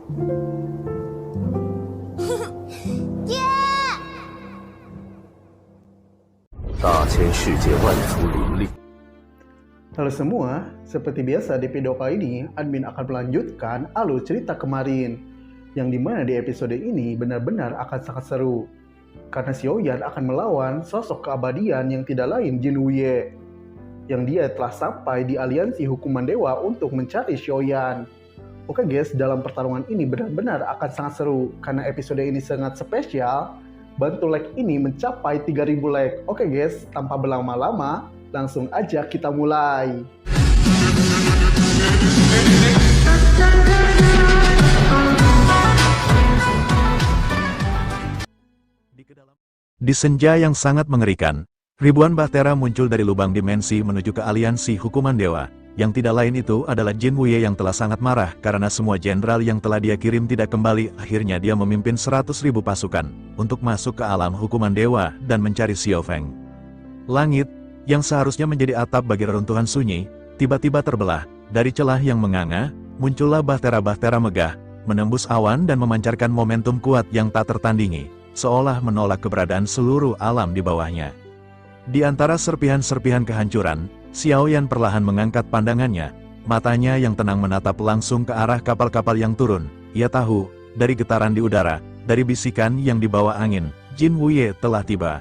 Halo semua, seperti biasa di video kali ini, admin akan melanjutkan alur cerita kemarin, yang dimana di episode ini benar-benar akan sangat seru, karena Xiaoyan akan melawan sosok keabadian yang tidak lain Jin Wuye, yang dia telah sampai di aliansi hukuman dewa untuk mencari Xiaoyan. Oke guys, dalam pertarungan ini benar-benar akan sangat seru, karena episode ini sangat spesial. Bantu like ini mencapai 3000 like. Oke guys, tanpa berlama-lama, langsung aja kita mulai. Di senja yang sangat mengerikan, ribuan bahtera muncul dari lubang dimensi menuju ke aliansi hukuman dewa. Yang tidak lain itu adalah Jin Wuye yang telah sangat marah karena semua jenderal yang telah dia kirim tidak kembali. Akhirnya dia memimpin 100.000 pasukan untuk masuk ke alam hukuman dewa dan mencari Xiao Feng. Langit, yang seharusnya menjadi atap bagi reruntuhan sunyi, tiba-tiba terbelah. Dari celah yang menganga, muncullah bahtera-bahtera megah, menembus awan dan memancarkan momentum kuat yang tak tertandingi, seolah menolak keberadaan seluruh alam di bawahnya. Di antara serpihan-serpihan kehancuran, Xiaoyan perlahan mengangkat pandangannya, matanya yang tenang menatap langsung ke arah kapal-kapal yang turun. Ia tahu, dari getaran di udara, dari bisikan yang dibawa angin, Jin Wuye telah tiba.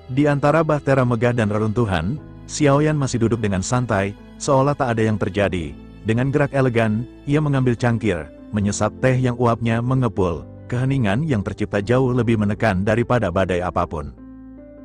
Di antara bahtera megah dan reruntuhan, Xiaoyan masih duduk dengan santai, seolah tak ada yang terjadi. Dengan gerak elegan, ia mengambil cangkir, menyesap teh yang uapnya mengepul. Keheningan yang tercipta jauh lebih menekan daripada badai apapun.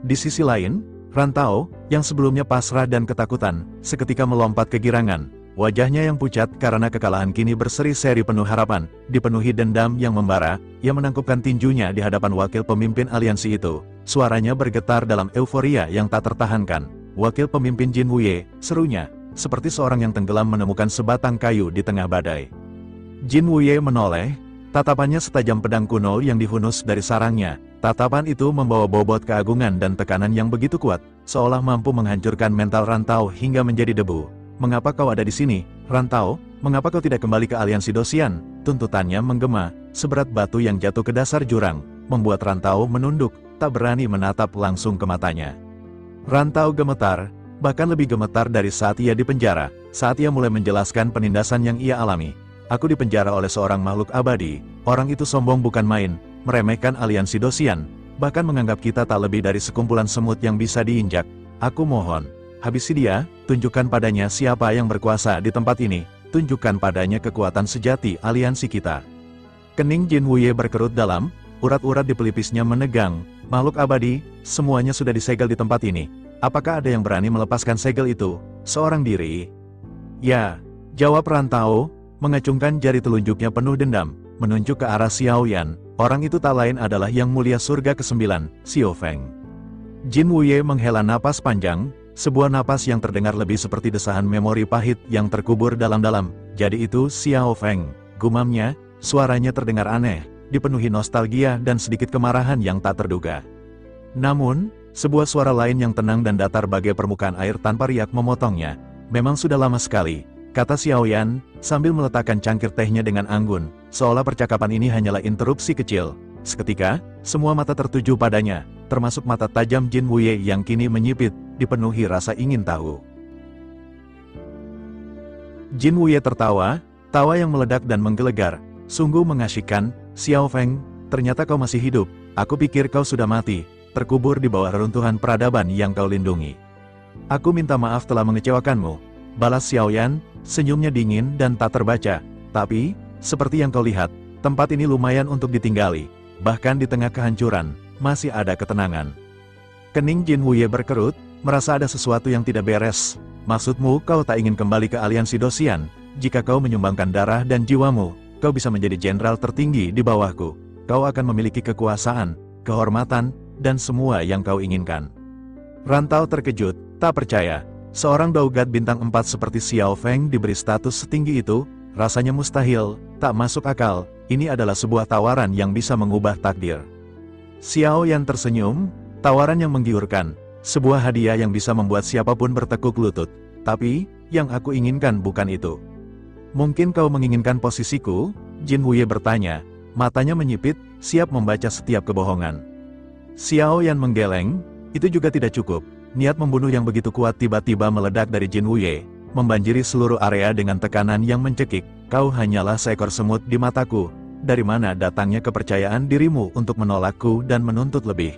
Di sisi lain, Rantau, yang sebelumnya pasrah dan ketakutan, seketika melompat kegirangan. Wajahnya yang pucat karena kekalahan kini berseri-seri penuh harapan, dipenuhi dendam yang membara. Ia menangkupkan tinjunya di hadapan wakil pemimpin aliansi itu. Suaranya bergetar dalam euforia yang tak tertahankan. "Wakil pemimpin Jin Wuye," serunya, seperti seorang yang tenggelam menemukan sebatang kayu di tengah badai. Jin Wuye menoleh, tatapannya setajam pedang kuno yang dihunus dari sarangnya. Tatapan itu membawa bobot keagungan dan tekanan yang begitu kuat, seolah mampu menghancurkan mental Rantau hingga menjadi debu. "Mengapa kau ada di sini, Rantau? Mengapa kau tidak kembali ke aliansi Dosian?" Tuntutannya menggema, seberat batu yang jatuh ke dasar jurang, membuat Rantau menunduk, tak berani menatap langsung ke matanya. Rantau gemetar, bahkan lebih gemetar dari saat ia dipenjara, saat ia mulai menjelaskan penindasan yang ia alami. "Aku dipenjara oleh seorang makhluk abadi. Orang itu sombong bukan main, meremehkan aliansi Dosian, bahkan menganggap kita tak lebih dari sekumpulan semut yang bisa diinjak. Aku mohon, habisi dia, tunjukkan padanya siapa yang berkuasa di tempat ini, tunjukkan padanya kekuatan sejati aliansi kita." Kening Jin Wuye berkerut dalam, urat-urat di pelipisnya menegang. "Makhluk abadi, semuanya sudah disegel di tempat ini. Apakah ada yang berani melepaskan segel itu? Seorang diri?" "Ya," jawab Rantau, mengacungkan jari telunjuknya penuh dendam, menunjuk ke arah Xiaoyan. Orang itu tak lain adalah Yang Mulia Surga ke-9, Xiao Feng. Jin Wuye menghela napas panjang, sebuah napas yang terdengar lebih seperti desahan memori pahit yang terkubur dalam-dalam. "Jadi itu Xiao Feng," gumamnya, suaranya terdengar aneh, dipenuhi nostalgia dan sedikit kemarahan yang tak terduga. Namun, sebuah suara lain yang tenang dan datar bagai permukaan air tanpa riak memotongnya. "Memang sudah lama sekali," kata Xiaoyan, sambil meletakkan cangkir tehnya dengan anggun, seolah percakapan ini hanyalah interupsi kecil. Seketika, semua mata tertuju padanya, termasuk mata tajam Jin Wuye yang kini menyipit, dipenuhi rasa ingin tahu. Jin Wuye tertawa, tawa yang meledak dan menggelegar. "Sungguh mengasyikkan, Xiao Feng, ternyata kau masih hidup. Aku pikir kau sudah mati, terkubur di bawah reruntuhan peradaban yang kau lindungi. Aku minta maaf telah mengecewakanmu," balas Xiaoyan, senyumnya dingin dan tak terbaca. "Tapi, seperti yang kau lihat, tempat ini lumayan untuk ditinggali. Bahkan di tengah kehancuran, masih ada ketenangan." Kening Jin Wuye berkerut, merasa ada sesuatu yang tidak beres. "Maksudmu kau tak ingin kembali ke aliansi Dosian? Jika kau menyumbangkan darah dan jiwamu, kau bisa menjadi jenderal tertinggi di bawahku. Kau akan memiliki kekuasaan, kehormatan, dan semua yang kau inginkan." Rantau terkejut, tak percaya. Seorang daugat bintang 4 seperti Xiao Feng diberi status setinggi itu, rasanya mustahil, tak masuk akal. Ini adalah sebuah tawaran yang bisa mengubah takdir. Xiaoyan tersenyum, tawaran yang menggiurkan, sebuah hadiah yang bisa membuat siapapun bertekuk lutut. Tapi, yang aku inginkan bukan itu. Mungkin kau menginginkan posisiku, Jin Wuye bertanya, matanya menyipit, siap membaca setiap kebohongan. Xiao Yan menggeleng, itu juga tidak cukup. Niat membunuh yang begitu kuat tiba-tiba meledak dari Jin Wuye, membanjiri seluruh area dengan tekanan yang mencekik. Kau hanyalah seekor semut di mataku. Dari mana datangnya kepercayaan dirimu untuk menolakku dan menuntut lebih?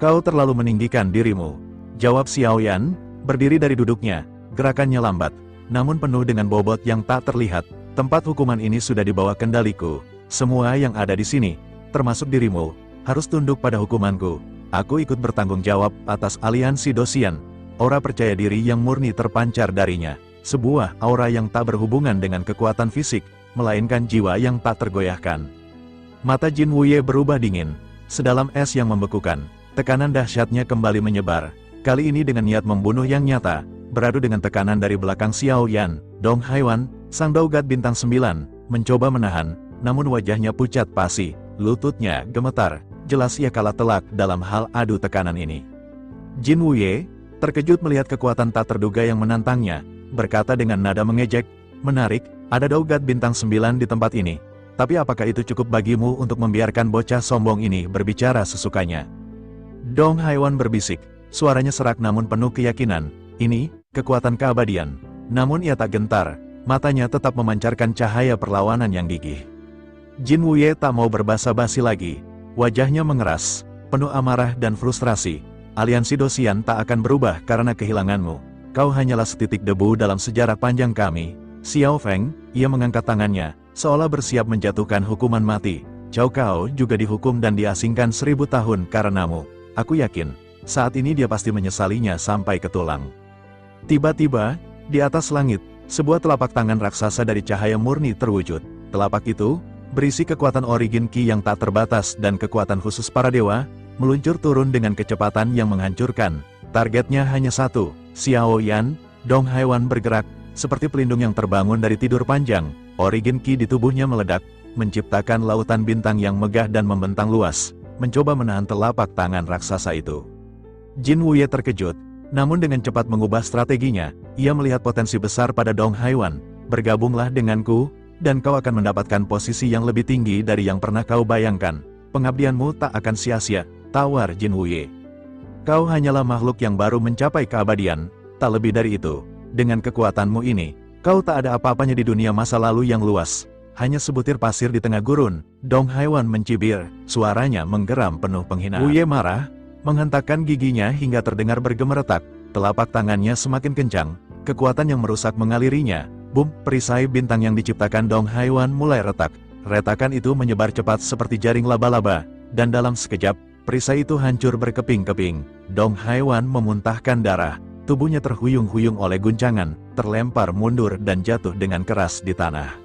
Kau terlalu meninggikan dirimu, jawab Xiao Yan, berdiri dari duduknya. Gerakannya lambat, namun penuh dengan bobot yang tak terlihat. Tempat hukuman ini sudah di bawah kendaliku. Semua yang ada di sini, termasuk dirimu, harus tunduk pada hukumanku. Aku ikut bertanggung jawab atas aliansi Dosian. Aura percaya diri yang murni terpancar darinya. Sebuah aura yang tak berhubungan dengan kekuatan fisik, melainkan jiwa yang tak tergoyahkan. Mata Jin Wuye berubah dingin, sedalam es yang membekukan. Tekanan dahsyatnya kembali menyebar. Kali ini dengan niat membunuh yang nyata, beradu dengan tekanan dari belakang Xiao Yan. Dong Haiwan, sang Daugat bintang 9, mencoba menahan, namun wajahnya pucat pasi, lututnya gemetar. Jelas ia kalah telak dalam hal adu tekanan ini. Jin Wuye terkejut melihat kekuatan tak terduga yang menantangnya, berkata dengan nada mengejek, menarik, ada Daugat bintang 9 di tempat ini. Tapi apakah itu cukup bagimu untuk membiarkan bocah sombong ini berbicara sesukanya? Dong Haiwan berbisik, suaranya serak namun penuh keyakinan, ini, kekuatan keabadian. Namun ia tak gentar, matanya tetap memancarkan cahaya perlawanan yang gigih. Jin Wuye tak mau berbasa-basi lagi. Wajahnya mengeras, penuh amarah dan frustrasi. Aliansi Dosian tak akan berubah karena kehilanganmu. Kau hanyalah setitik debu dalam sejarah panjang kami. Xiao Feng, ia mengangkat tangannya, seolah bersiap menjatuhkan hukuman mati. Cao Cao juga dihukum dan diasingkan 1000 tahun karenamu. Aku yakin, saat ini dia pasti menyesalinya sampai ke tulang. Tiba-tiba, di atas langit, sebuah telapak tangan raksasa dari cahaya murni terwujud. Telapak itu berisi kekuatan origin Qi yang tak terbatas dan kekuatan khusus para dewa, meluncur turun dengan kecepatan yang menghancurkan. Targetnya hanya satu, Xiao Yan. Dong Haiwan bergerak, seperti pelindung yang terbangun dari tidur panjang. Origin Qi di tubuhnya meledak, menciptakan lautan bintang yang megah dan membentang luas, mencoba menahan telapak tangan raksasa itu. Jin Wuye terkejut, namun dengan cepat mengubah strateginya. Ia melihat potensi besar pada Dong Haiwan. Bergabunglah denganku, dan kau akan mendapatkan posisi yang lebih tinggi dari yang pernah kau bayangkan. Pengabdianmu tak akan sia-sia, tawar Jin Wuye. Kau hanyalah makhluk yang baru mencapai keabadian, tak lebih dari itu. Dengan kekuatanmu ini, kau tak ada apa-apanya di dunia masa lalu yang luas. Hanya sebutir pasir di tengah gurun. Dong Haiwan mencibir, suaranya menggeram penuh penghinaan. Wuye marah, menghentakkan giginya hingga terdengar bergemeretak. Telapak tangannya semakin kencang, kekuatan yang merusak mengalirinya. Bum, perisai bintang yang diciptakan Dong Haiwan mulai retak. Retakan itu menyebar cepat seperti jaring laba-laba, dan dalam sekejap, perisai itu hancur berkeping-keping. Dong Haiwan memuntahkan darah, tubuhnya terhuyung-huyung oleh guncangan, terlempar mundur dan jatuh dengan keras di tanah.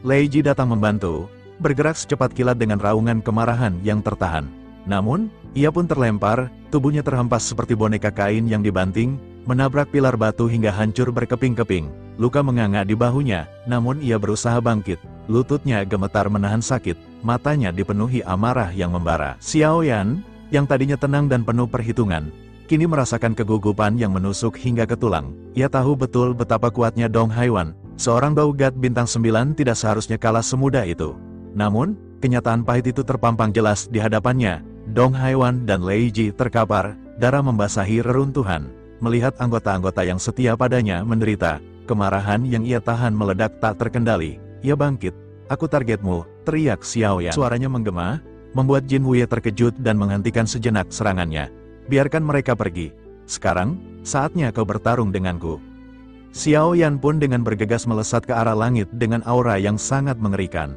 Lei Ji datang membantu, bergerak secepat kilat dengan raungan kemarahan yang tertahan. Namun, ia pun terlempar, tubuhnya terhempas seperti boneka kain yang dibanting, menabrak pilar batu hingga hancur berkeping-keping. Luka menganga di bahunya, namun ia berusaha bangkit. Lututnya gemetar menahan sakit, matanya dipenuhi amarah yang membara. Xiao Yan, yang tadinya tenang dan penuh perhitungan, kini merasakan kegugupan yang menusuk hingga ke tulang. Ia tahu betul betapa kuatnya Dong Haiwan. Seorang Daugat bintang 9 tidak seharusnya kalah semudah itu. Namun, kenyataan pahit itu terpampang jelas di hadapannya. Dong Haiwan dan Lei Ji terkapar, darah membasahi reruntuhan. Melihat anggota-anggota yang setia padanya menderita, kemarahan yang ia tahan meledak tak terkendali. Ia bangkit. Aku targetmu, teriak Xiao Yan. Suaranya menggema, membuat Jin Wuye terkejut dan menghentikan sejenak serangannya. Biarkan mereka pergi. Sekarang, saatnya kau bertarung denganku. Xiao Yan pun dengan bergegas melesat ke arah langit dengan aura yang sangat mengerikan.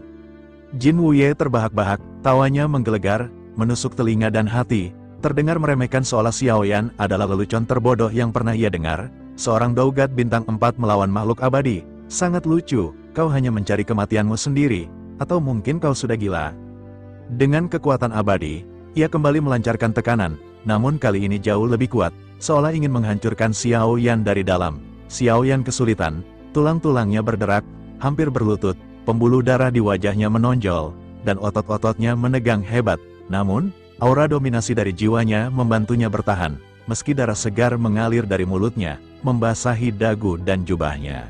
Jin Wuye terbahak-bahak, tawanya menggelegar, menusuk telinga dan hati. Terdengar meremehkan seolah Xiao Yan adalah lelucon terbodoh yang pernah ia dengar. Seorang Daugat bintang 4 melawan makhluk abadi. Sangat lucu, kau hanya mencari kematianmu sendiri. Atau mungkin kau sudah gila. Dengan kekuatan abadi, ia kembali melancarkan tekanan. Namun kali ini jauh lebih kuat, seolah ingin menghancurkan Xiao Yan dari dalam. Xiao Yan kesulitan, tulang-tulangnya berderak, hampir berlutut, pembuluh darah di wajahnya menonjol, dan otot-ototnya menegang hebat. Namun, aura dominasi dari jiwanya membantunya bertahan, meski darah segar mengalir dari mulutnya, membasahi dagu dan jubahnya.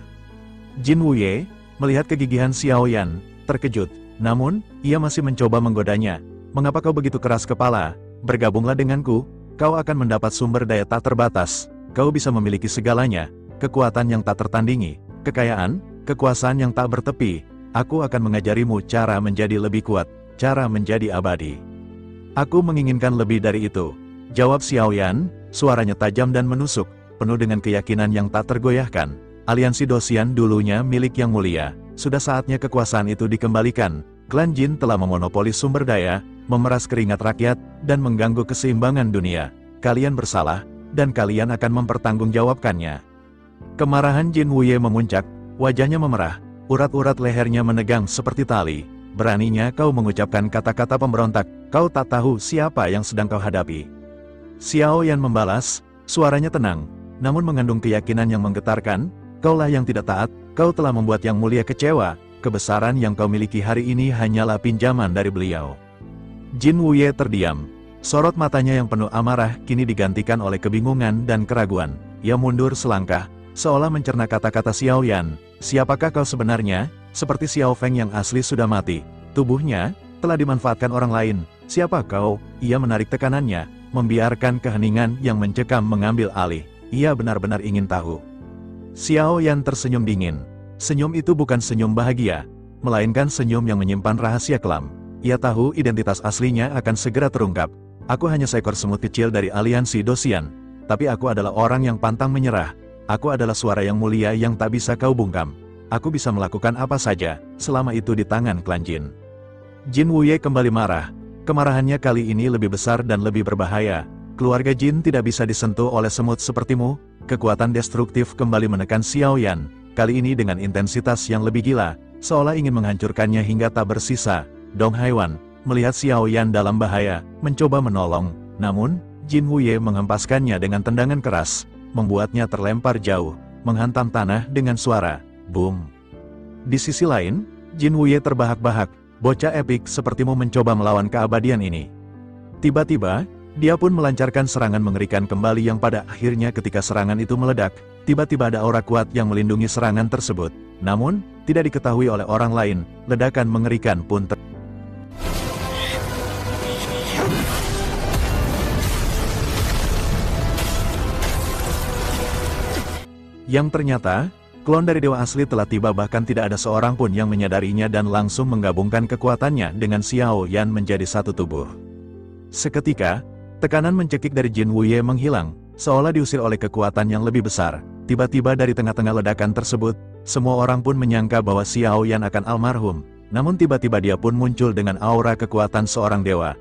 Jin Wuye, Melihat kegigihan Xiao Yan, terkejut. Namun, ia masih mencoba menggodanya. Mengapa kau begitu keras kepala? Bergabunglah denganku, kau akan mendapat sumber daya tak terbatas. Kau bisa memiliki segalanya, kekuatan yang tak tertandingi, kekayaan, kekuasaan yang tak bertepi. Aku akan mengajarimu cara menjadi lebih kuat, cara menjadi abadi. Aku menginginkan lebih dari itu, jawab Xiao Yan, suaranya tajam dan menusuk, penuh dengan keyakinan yang tak tergoyahkan. Aliansi Dosian dulunya milik Yang Mulia, sudah saatnya kekuasaan itu dikembalikan. Klan Jin telah memonopoli sumber daya, memeras keringat rakyat, dan mengganggu keseimbangan dunia. Kalian bersalah, dan kalian akan mempertanggungjawabkannya. Kemarahan Jin Wuye memuncak, wajahnya memerah, urat-urat lehernya menegang seperti tali. Beraninya kau mengucapkan kata-kata pemberontak, kau tak tahu siapa yang sedang kau hadapi. Xiao Yan membalas, suaranya tenang, namun mengandung keyakinan yang menggetarkan. Kaulah yang tidak taat, kau telah membuat Yang Mulia kecewa, kebesaran yang kau miliki hari ini hanyalah pinjaman dari beliau. Jin Wuye terdiam. Sorot matanya yang penuh amarah kini digantikan oleh kebingungan dan keraguan. Ia mundur selangkah, seolah mencerna kata-kata Xiao Yan. Siapakah kau sebenarnya? Seperti Xiao Feng yang asli sudah mati. Tubuhnya telah dimanfaatkan orang lain. Siapa kau? Ia menarik tekanannya, membiarkan keheningan yang mencekam mengambil alih. Ia benar-benar ingin tahu. Xiao Yan tersenyum dingin. Senyum itu bukan senyum bahagia, melainkan senyum yang menyimpan rahasia kelam. Ia tahu identitas aslinya akan segera terungkap. Aku hanya seekor semut kecil dari aliansi Dosian, tapi aku adalah orang yang pantang menyerah. Aku adalah suara yang mulia yang tak bisa kau bungkam. Aku bisa melakukan apa saja, selama itu di tangan klan Jin. Jin Wuye kembali marah. Kemarahannya kali ini lebih besar dan lebih berbahaya. Keluarga Jin tidak bisa disentuh oleh semut sepertimu. Kekuatan destruktif kembali menekan Xiao Yan, kali ini dengan intensitas yang lebih gila, seolah ingin menghancurkannya hingga tak bersisa. Dong Haiwan, melihat Xiao Yan dalam bahaya, mencoba menolong, namun, Jin Wuye menghempaskannya dengan tendangan keras, membuatnya terlempar jauh, menghantam tanah dengan suara, boom. Di sisi lain, Jin Wuye terbahak-bahak, bocah epik sepertimu mencoba melawan keabadian ini. Tiba-tiba, dia pun melancarkan serangan mengerikan kembali yang pada akhirnya ketika serangan itu meledak, tiba-tiba ada aura kuat yang melindungi serangan tersebut. Namun, tidak diketahui oleh orang lain, ledakan mengerikan pun yang ternyata, klon dari dewa asli telah tiba bahkan tidak ada seorang pun yang menyadarinya dan langsung menggabungkan kekuatannya dengan Xiao Yan menjadi satu tubuh. Seketika, tekanan mencekik dari Jin Wuye menghilang, seolah diusir oleh kekuatan yang lebih besar. Tiba-tiba dari tengah-tengah ledakan tersebut, semua orang pun menyangka bahwa Xiao Yan akan almarhum. Namun tiba-tiba dia pun muncul dengan aura kekuatan seorang dewa.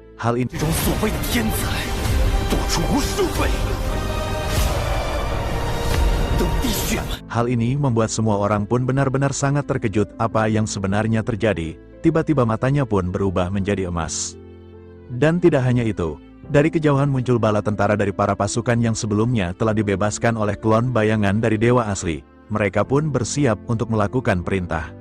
Hal ini membuat semua orang pun benar-benar sangat terkejut apa yang sebenarnya terjadi. Tiba-tiba matanya pun berubah menjadi emas. Dan tidak hanya itu. Dari kejauhan muncul bala tentara dari para pasukan yang sebelumnya telah dibebaskan oleh klon bayangan dari dewa asli. Mereka pun bersiap untuk melakukan perintah.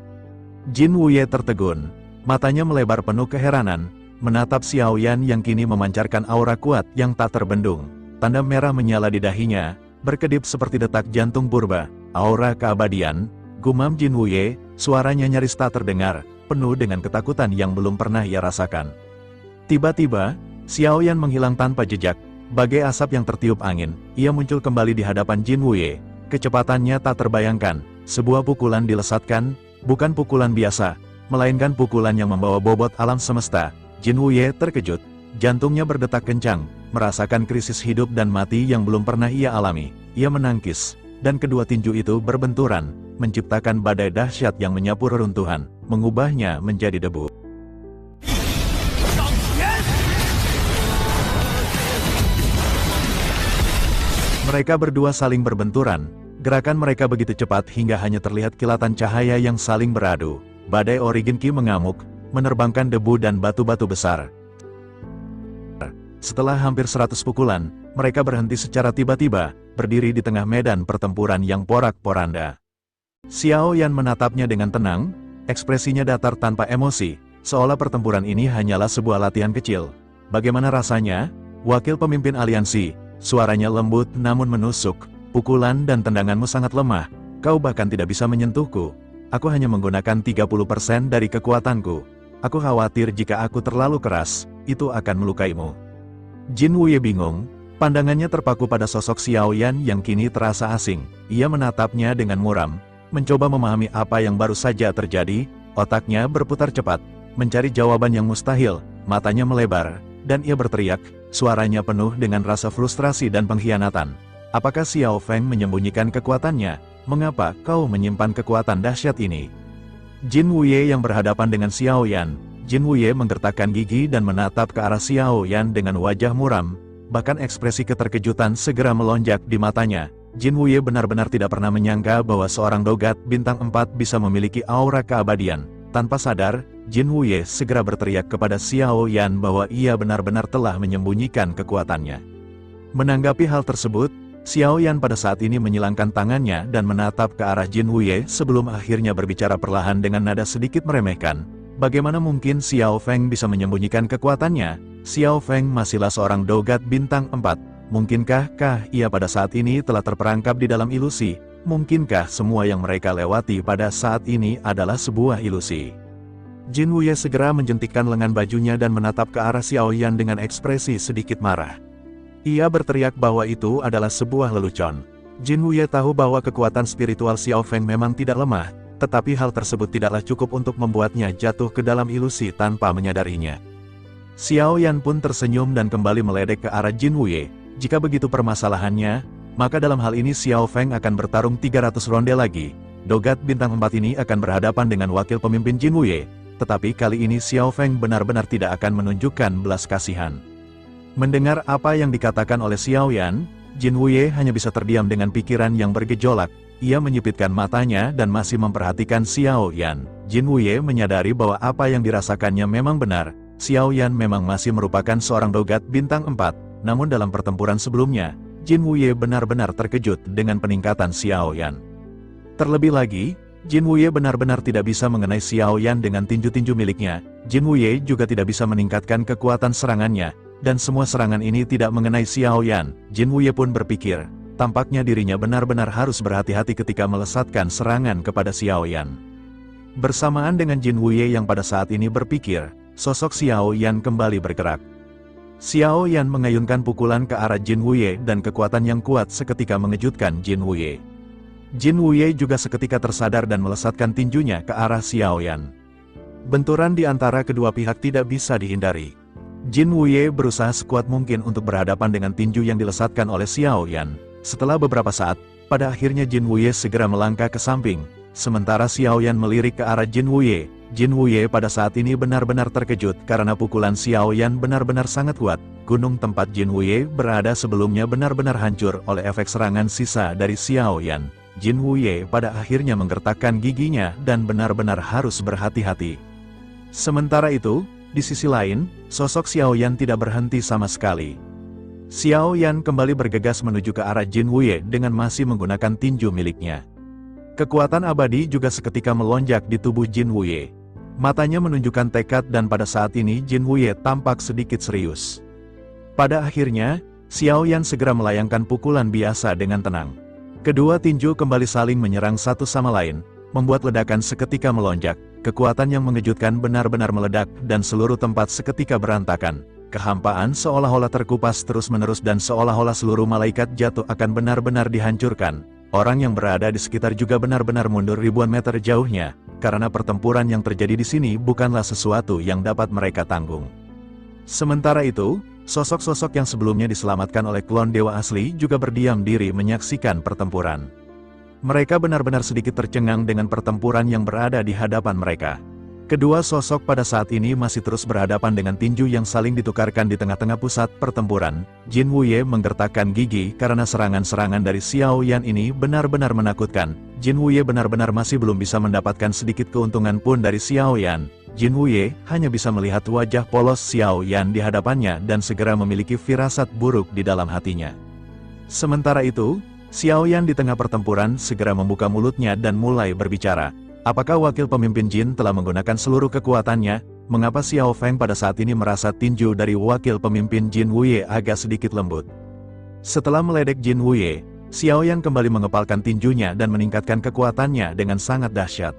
Jin Wuye tertegun. Matanya melebar penuh keheranan, menatap Xiao Yan yang kini memancarkan aura kuat yang tak terbendung. Tanda merah menyala di dahinya, berkedip seperti detak jantung purba. Aura keabadian, gumam Jin Wuye, suaranya nyaris tak terdengar, penuh dengan ketakutan yang belum pernah ia rasakan. Tiba-tiba, Xiao Yan menghilang tanpa jejak, bagai asap yang tertiup angin. Ia muncul kembali di hadapan Jin Wuye. Kecepatannya tak terbayangkan. Sebuah pukulan dilesatkan, bukan pukulan biasa, melainkan pukulan yang membawa bobot alam semesta. Jin Wuye terkejut, jantungnya berdetak kencang, merasakan krisis hidup dan mati yang belum pernah ia alami. Ia menangkis, dan kedua tinju itu berbenturan, menciptakan badai dahsyat yang menyapu reruntuhan, mengubahnya menjadi debu. Mereka berdua saling berbenturan, gerakan mereka begitu cepat hingga hanya terlihat kilatan cahaya yang saling beradu. Badai Origin Ki mengamuk, menerbangkan debu dan batu-batu besar. Setelah hampir 100 pukulan, mereka berhenti secara tiba-tiba, berdiri di tengah medan pertempuran yang porak-poranda. Xiao Yan menatapnya dengan tenang, ekspresinya datar tanpa emosi, seolah pertempuran ini hanyalah sebuah latihan kecil. Bagaimana rasanya? Wakil pemimpin aliansi. Suaranya lembut namun menusuk, pukulan dan tendanganmu sangat lemah, kau bahkan tidak bisa menyentuhku. Aku hanya menggunakan 30% dari kekuatanku. Aku khawatir jika aku terlalu keras, itu akan melukaimu. Jin Wuye bingung, pandangannya terpaku pada sosok Xiao Yan yang kini terasa asing. Ia menatapnya dengan muram, mencoba memahami apa yang baru saja terjadi. Otaknya berputar cepat, mencari jawaban yang mustahil. Matanya melebar, dan ia berteriak, suaranya penuh dengan rasa frustrasi dan pengkhianatan. Apakah Xiao Feng menyembunyikan kekuatannya? Mengapa kau menyimpan kekuatan dahsyat ini? Jin Wuye yang berhadapan dengan Xiao Yan. Jin Wuye menggertakkan gigi dan menatap ke arah Xiao Yan dengan wajah muram. Bahkan ekspresi keterkejutan segera melonjak di matanya. Jin Wuye benar-benar tidak pernah menyangka bahwa seorang dogat bintang 4 bisa memiliki aura keabadian. Tanpa sadar, Jin Wuye segera berteriak kepada Xiao Yan bahwa ia benar-benar telah menyembunyikan kekuatannya. Menanggapi hal tersebut, Xiao Yan pada saat ini menyilangkan tangannya dan menatap ke arah Jin Wuye sebelum akhirnya berbicara perlahan dengan nada sedikit meremehkan. Bagaimana mungkin Xiao Feng bisa menyembunyikan kekuatannya? Xiao Feng masihlah seorang dogat bintang 4. Mungkinkah ia pada saat ini telah terperangkap di dalam ilusi? Mungkinkah semua yang mereka lewati pada saat ini adalah sebuah ilusi? Jin Wuye segera menjentikkan lengan bajunya dan menatap ke arah Xiao Yan dengan ekspresi sedikit marah. Ia berteriak bahwa itu adalah sebuah lelucon. Jin Wuye tahu bahwa kekuatan spiritual Xiao Feng memang tidak lemah, tetapi hal tersebut tidaklah cukup untuk membuatnya jatuh ke dalam ilusi tanpa menyadarinya. Xiao Yan pun tersenyum dan kembali meledek ke arah Jin Wuye. Jika begitu permasalahannya, maka dalam hal ini Xiao Feng akan bertarung 300 ronde lagi. Dogat bintang 4 ini akan berhadapan dengan wakil pemimpin Jin Wuye. Tetapi kali ini Xiao Feng benar-benar tidak akan menunjukkan belas kasihan. Mendengar apa yang dikatakan oleh Xiao Yan, Jin Wuye hanya bisa terdiam dengan pikiran yang bergejolak. Ia menyipitkan matanya dan masih memperhatikan Xiao Yan. Jin Wuye menyadari bahwa apa yang dirasakannya memang benar. Xiao Yan memang masih merupakan seorang dogat bintang 4. Namun dalam pertempuran sebelumnya, Jin Wuye benar-benar terkejut dengan peningkatan Xiao Yan. Terlebih lagi, Jin Wuye benar-benar tidak bisa mengenai Xiao Yan dengan tinju-tinju miliknya. Jin Wuye juga tidak bisa meningkatkan kekuatan serangannya. Dan semua serangan ini tidak mengenai Xiao Yan. Jin Wuye pun berpikir, tampaknya dirinya benar-benar harus berhati-hati ketika melesatkan serangan kepada Xiao Yan. Bersamaan dengan Jin Wuye yang pada saat ini berpikir, sosok Xiao Yan kembali bergerak. Xiao Yan mengayunkan pukulan ke arah Jin Wuye dan kekuatan yang kuat seketika mengejutkan Jin Wuye. Jin Wuye juga seketika tersadar dan melesatkan tinjunya ke arah Xiao Yan. Benturan di antara kedua pihak tidak bisa dihindari. Jin Wuye berusaha sekuat mungkin untuk berhadapan dengan tinju yang dilesatkan oleh Xiao Yan. Setelah beberapa saat, pada akhirnya Jin Wuye segera melangkah ke samping. Sementara Xiao Yan melirik ke arah Jin Wuye. Jin Wuye pada saat ini benar-benar terkejut karena pukulan Xiao Yan benar-benar sangat kuat. Gunung tempat Jin Wuye berada sebelumnya benar-benar hancur oleh efek serangan sisa dari Xiao Yan. Jin Wuye pada akhirnya menggertakkan giginya dan benar-benar harus berhati-hati. Sementara itu, di sisi lain, sosok Xiao Yan tidak berhenti sama sekali. Xiao Yan kembali bergegas menuju ke arah Jin Wuye dengan masih menggunakan tinju miliknya. Kekuatan abadi juga seketika melonjak di tubuh Jin Wuye. Matanya menunjukkan tekad dan pada saat ini Jin Wuye tampak sedikit serius. Pada akhirnya, Xiao Yan segera melayangkan pukulan biasa dengan tenang. Kedua tinju kembali saling menyerang satu sama lain, membuat ledakan seketika melonjak. Kekuatan yang mengejutkan benar-benar meledak dan seluruh tempat seketika berantakan. Kehampaan seolah-olah terkupas terus-menerus dan seolah-olah seluruh malaikat jatuh akan benar-benar dihancurkan. Orang yang berada di sekitar juga benar-benar mundur ribuan meter jauhnya, karena pertempuran yang terjadi di sini bukanlah sesuatu yang dapat mereka tanggung. Sementara itu, sosok-sosok yang sebelumnya diselamatkan oleh klon dewa asli juga berdiam diri menyaksikan pertempuran. Mereka benar-benar sedikit tercengang dengan pertempuran yang berada di hadapan mereka. Kedua sosok pada saat ini masih terus berhadapan dengan tinju yang saling ditukarkan di tengah-tengah pusat pertempuran. Jin Wuye menggertakkan gigi karena serangan-serangan dari Xiao Yan ini benar-benar menakutkan. Jin Wuye benar-benar masih belum bisa mendapatkan sedikit keuntungan pun dari Xiao Yan. Jin Wuye hanya bisa melihat wajah polos Xiao Yan di hadapannya dan segera memiliki firasat buruk di dalam hatinya. Sementara itu, Xiao Yan di tengah pertempuran segera membuka mulutnya dan mulai berbicara. Apakah wakil pemimpin Jin telah menggunakan seluruh kekuatannya? Mengapa Xiao Feng pada saat ini merasa tinju dari wakil pemimpin Jin Wuye agak sedikit lembut? Setelah meledek Jin Wuye, Xiao Yan kembali mengepalkan tinjunya dan meningkatkan kekuatannya dengan sangat dahsyat.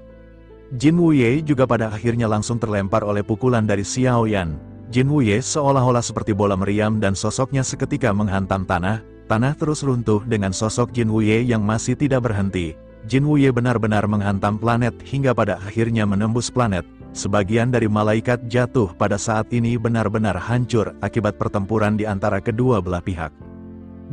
Jin Wuye juga pada akhirnya langsung terlempar oleh pukulan dari Xiao Yan. Jin Wuye seolah-olah seperti bola meriam dan sosoknya seketika menghantam tanah. Tanah terus runtuh dengan sosok Jin Wuye yang masih tidak berhenti. Jin Wuye benar-benar menghantam planet hingga pada akhirnya menembus planet. Sebagian dari malaikat jatuh pada saat ini benar-benar hancur akibat pertempuran di antara kedua belah pihak.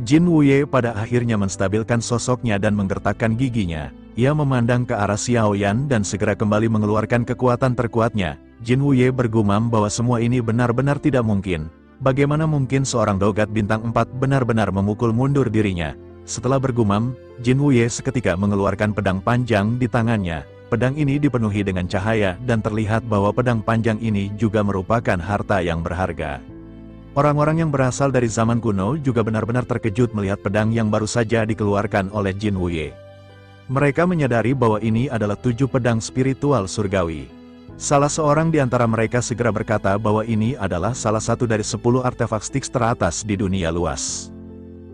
Jin Wuye pada akhirnya menstabilkan sosoknya dan menggertakkan giginya. Ia memandang ke arah Xiao Yan dan segera kembali mengeluarkan kekuatan terkuatnya. Jin Wuye bergumam bahwa semua ini benar-benar tidak mungkin. Bagaimana mungkin seorang dogat bintang 4 benar-benar memukul mundur dirinya? Setelah bergumam, Jin Wuye seketika mengeluarkan pedang panjang di tangannya. Pedang ini dipenuhi dengan cahaya dan terlihat bahwa pedang panjang ini juga merupakan harta yang berharga. Orang-orang yang berasal dari zaman kuno juga benar-benar terkejut melihat pedang yang baru saja dikeluarkan oleh Jin Wuye. Mereka menyadari bahwa ini adalah 7 pedang spiritual surgawi. Salah seorang di antara mereka segera berkata bahwa ini adalah salah satu dari 10 artefak Styx teratas di dunia luas.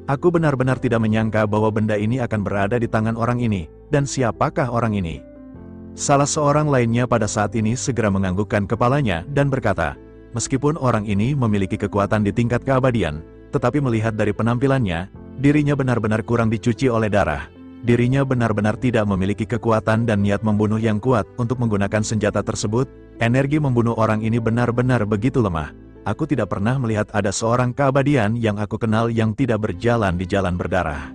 Aku benar-benar tidak menyangka bahwa benda ini akan berada di tangan orang ini, dan siapakah orang ini? Salah seorang lainnya pada saat ini segera menganggukkan kepalanya dan berkata, meskipun orang ini memiliki kekuatan di tingkat keabadian, tetapi melihat dari penampilannya, dirinya benar-benar kurang dicuci oleh darah. Dirinya benar-benar tidak memiliki kekuatan dan niat membunuh yang kuat untuk menggunakan senjata tersebut. Energi membunuh orang ini benar-benar begitu lemah. Aku tidak pernah melihat ada seorang keabadian yang aku kenal yang tidak berjalan di jalan berdarah.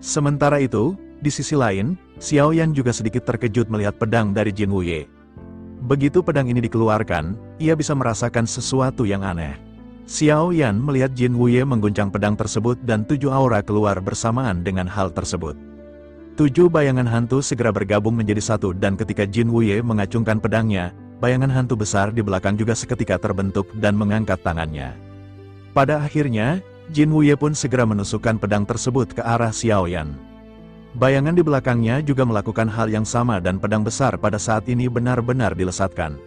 Sementara itu, di sisi lain, Xiao Yan juga sedikit terkejut melihat pedang dari Jin Wuye. Begitu pedang ini dikeluarkan, ia bisa merasakan sesuatu yang aneh. Xiao Yan melihat Jin Wuye mengguncang pedang tersebut dan 7 aura keluar bersamaan dengan hal tersebut. 7 bayangan hantu segera bergabung menjadi satu dan ketika Jin Wuye mengacungkan pedangnya, bayangan hantu besar di belakang juga seketika terbentuk dan mengangkat tangannya. Pada akhirnya, Jin Wuye pun segera menusukkan pedang tersebut ke arah Xiao Yan. Bayangan di belakangnya juga melakukan hal yang sama dan pedang besar pada saat ini benar-benar dilesatkan.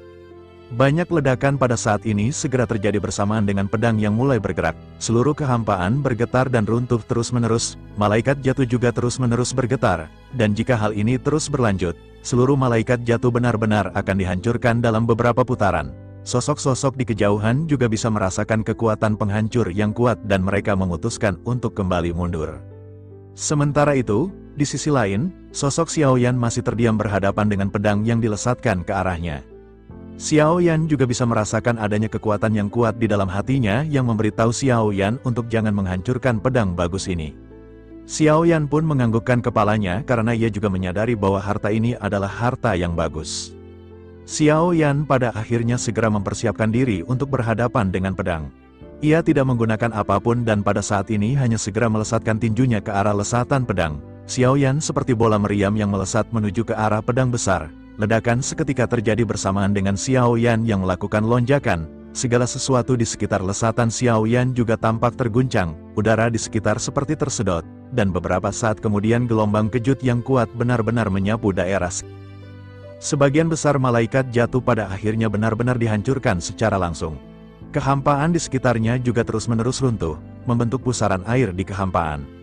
Banyak ledakan pada saat ini segera terjadi bersamaan dengan pedang yang mulai bergerak. Seluruh kehampaan bergetar dan runtuh terus-menerus, malaikat jatuh juga terus-menerus bergetar, dan jika hal ini terus berlanjut, seluruh malaikat jatuh benar-benar akan dihancurkan dalam beberapa putaran. Sosok-sosok di kejauhan juga bisa merasakan kekuatan penghancur yang kuat dan mereka memutuskan untuk kembali mundur. Sementara itu, di sisi lain, sosok Xiao Yan masih terdiam berhadapan dengan pedang yang dilesatkan ke arahnya. Xiao Yan juga bisa merasakan adanya kekuatan yang kuat di dalam hatinya yang memberitahu Xiao Yan untuk jangan menghancurkan pedang bagus ini. Xiao Yan pun menganggukkan kepalanya karena ia juga menyadari bahwa harta ini adalah harta yang bagus. Xiao Yan pada akhirnya segera mempersiapkan diri untuk berhadapan dengan pedang. Ia tidak menggunakan apapun dan pada saat ini hanya segera melesatkan tinjunya ke arah lesatan pedang. Xiao Yan seperti bola meriam yang melesat menuju ke arah pedang besar. Ledakan seketika terjadi bersamaan dengan Xiao Yan yang melakukan lonjakan. Segala sesuatu di sekitar lesatan Xiao Yan juga tampak terguncang. Udara di sekitar seperti tersedot. Dan beberapa saat kemudian gelombang kejut yang kuat benar-benar menyapu daerah. Sebagian besar malaikat jatuh pada akhirnya benar-benar dihancurkan secara langsung. Kehampaan di sekitarnya juga terus-menerus runtuh, membentuk pusaran air di kehampaan.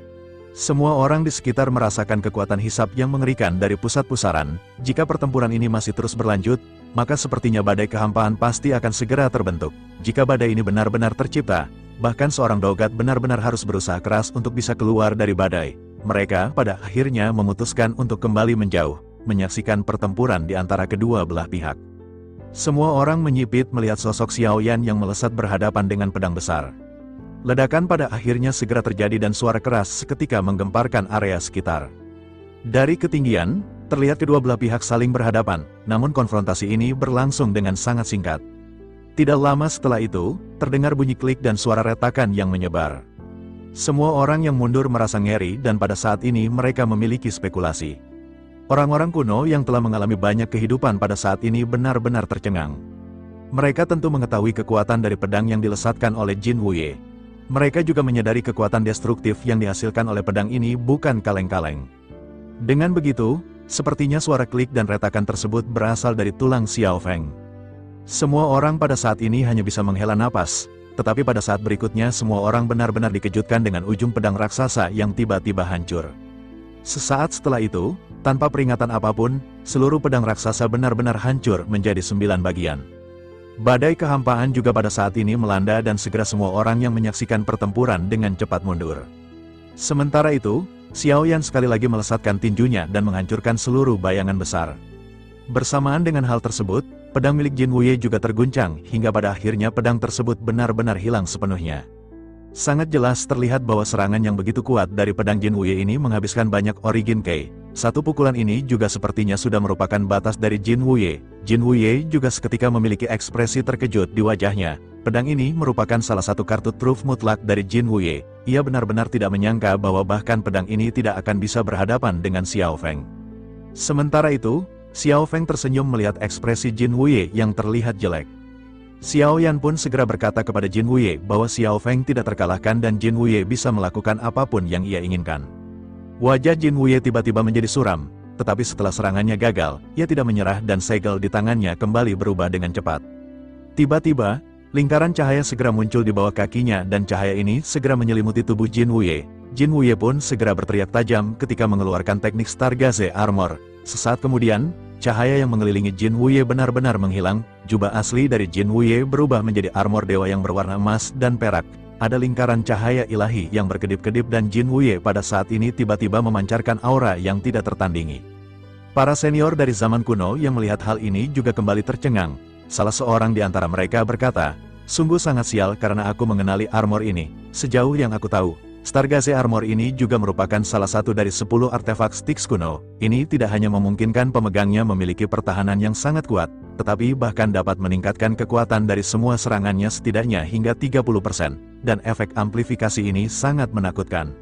Semua orang di sekitar merasakan kekuatan hisap yang mengerikan dari pusat pusaran. Jika pertempuran ini masih terus berlanjut, maka sepertinya badai kehampaan pasti akan segera terbentuk. Jika badai ini benar-benar tercipta, bahkan seorang dogat benar-benar harus berusaha keras untuk bisa keluar dari badai. Mereka pada akhirnya memutuskan untuk kembali menjauh, menyaksikan pertempuran di antara kedua belah pihak. Semua orang menyipit melihat sosok Xiao Yan yang melesat berhadapan dengan pedang besar. Ledakan pada akhirnya segera terjadi dan suara keras seketika menggemparkan area sekitar. Dari ketinggian, terlihat kedua belah pihak saling berhadapan, namun konfrontasi ini berlangsung dengan sangat singkat. Tidak lama setelah itu, terdengar bunyi klik dan suara retakan yang menyebar. Semua orang yang mundur merasa ngeri dan pada saat ini mereka memiliki spekulasi. Orang-orang kuno yang telah mengalami banyak kehidupan pada saat ini benar-benar tercengang. Mereka tentu mengetahui kekuatan dari pedang yang dilesatkan oleh Jin Wuye. Mereka juga menyadari kekuatan destruktif yang dihasilkan oleh pedang ini bukan kaleng-kaleng. Dengan begitu, sepertinya suara klik dan retakan tersebut berasal dari tulang Xiao Feng. Semua orang pada saat ini hanya bisa menghela napas, tetapi pada saat berikutnya semua orang benar-benar dikejutkan dengan ujung pedang raksasa yang tiba-tiba hancur. Sesaat setelah itu, Tanpa peringatan apapun, seluruh pedang raksasa benar-benar hancur menjadi 9 bagian. Badai kehampaan juga pada saat ini melanda dan segera semua orang yang menyaksikan pertempuran dengan cepat mundur. Sementara itu, Xiao Yan sekali lagi melesatkan tinjunya dan menghancurkan seluruh bayangan besar. Bersamaan dengan hal tersebut, pedang milik Jin Wuye juga terguncang hingga pada akhirnya pedang tersebut benar-benar hilang sepenuhnya. Sangat jelas terlihat bahwa serangan yang begitu kuat dari pedang Jin Wuye ini menghabiskan banyak Origin Kei. Satu pukulan ini juga sepertinya sudah merupakan batas dari Jin Wuye. Jin Wuye juga seketika memiliki ekspresi terkejut di wajahnya. Pedang ini merupakan salah satu kartu truf mutlak dari Jin Wuye. Ia benar-benar tidak menyangka bahwa bahkan pedang ini tidak akan bisa berhadapan dengan Xiao Feng. Sementara itu, Xiao Feng tersenyum melihat ekspresi Jin Wuye yang terlihat jelek. Xiao Yan pun segera berkata kepada Jin Wuye bahwa Xiao Feng tidak terkalahkan dan Jin Wuye bisa melakukan apapun yang ia inginkan. Wajah Jin Wuye tiba-tiba menjadi suram, tetapi setelah serangannya gagal, ia tidak menyerah dan segel di tangannya kembali berubah dengan cepat. Tiba-tiba, lingkaran cahaya segera muncul di bawah kakinya dan cahaya ini segera menyelimuti tubuh Jin Wuye. Jin Wuye pun segera berteriak tajam ketika mengeluarkan teknik Stargaze Armor. Sesaat kemudian, cahaya yang mengelilingi Jin Wuye benar-benar menghilang, jubah asli dari Jin Wuye berubah menjadi armor dewa yang berwarna emas dan perak. Ada lingkaran cahaya ilahi yang berkedip-kedip dan Jin Wuye pada saat ini tiba-tiba memancarkan aura yang tidak tertandingi. Para senior dari zaman kuno yang melihat hal ini juga kembali tercengang. Salah seorang di antara mereka berkata, "Sungguh sangat sial karena aku mengenali armor ini. Sejauh yang aku tahu, Stargaze Armor ini juga merupakan salah satu dari 10 artefak Styx kuno. Ini tidak hanya memungkinkan pemegangnya memiliki pertahanan yang sangat kuat, tetapi bahkan dapat meningkatkan kekuatan dari semua serangannya setidaknya hingga 30%, dan efek amplifikasi ini sangat menakutkan."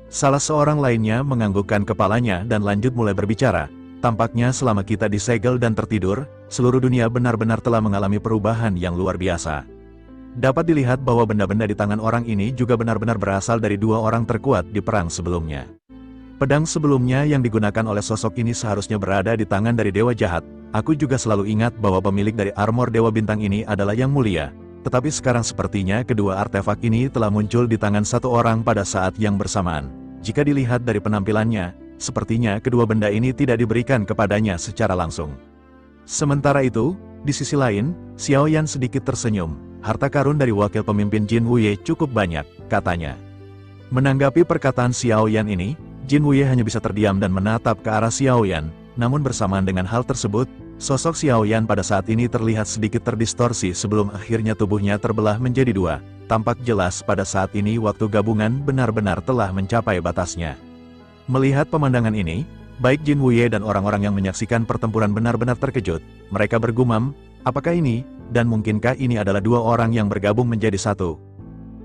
Salah seorang lainnya menganggukkan kepalanya dan lanjut mulai berbicara. "Tampaknya selama kita disegel dan tertidur, seluruh dunia benar-benar telah mengalami perubahan yang luar biasa. Dapat dilihat bahwa benda-benda di tangan orang ini juga benar-benar berasal dari 2 orang terkuat di perang sebelumnya. Pedang sebelumnya yang digunakan oleh sosok ini seharusnya berada di tangan dari Dewa Jahat. Aku juga selalu ingat bahwa pemilik dari armor Dewa Bintang ini adalah Yang Mulia. Tetapi sekarang sepertinya kedua artefak ini telah muncul di tangan satu orang pada saat yang bersamaan. Jika dilihat dari penampilannya, sepertinya kedua benda ini tidak diberikan kepadanya secara langsung." Sementara itu, di sisi lain, Xiao Yan sedikit tersenyum. "Harta karun dari wakil pemimpin Jin Wuye cukup banyak," katanya. Menanggapi perkataan Xiao Yan ini, Jin Wuye hanya bisa terdiam dan menatap ke arah Xiao Yan. Namun bersamaan dengan hal tersebut, sosok Xiao Yan pada saat ini terlihat sedikit terdistorsi sebelum akhirnya tubuhnya terbelah menjadi 2. Tampak jelas pada saat ini waktu gabungan benar-benar telah mencapai batasnya. Melihat pemandangan ini, baik Jin Wuye dan orang-orang yang menyaksikan pertempuran benar-benar terkejut. Mereka bergumam, apakah ini, dan mungkinkah ini adalah 2 orang yang bergabung menjadi satu?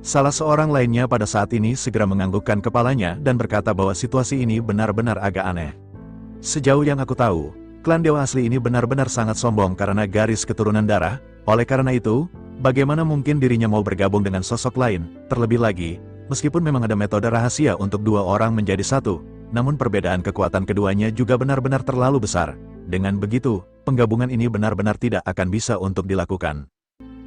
Salah seorang lainnya pada saat ini segera menganggukkan kepalanya dan berkata bahwa situasi ini benar-benar agak aneh. "Sejauh yang aku tahu, klan dewa asli ini benar-benar sangat sombong karena garis keturunan darah. Oleh karena itu, bagaimana mungkin dirinya mau bergabung dengan sosok lain? Terlebih lagi, meskipun memang ada metode rahasia untuk 2 orang menjadi satu, namun perbedaan kekuatan keduanya juga benar-benar terlalu besar. Dengan begitu, penggabungan ini benar-benar tidak akan bisa untuk dilakukan."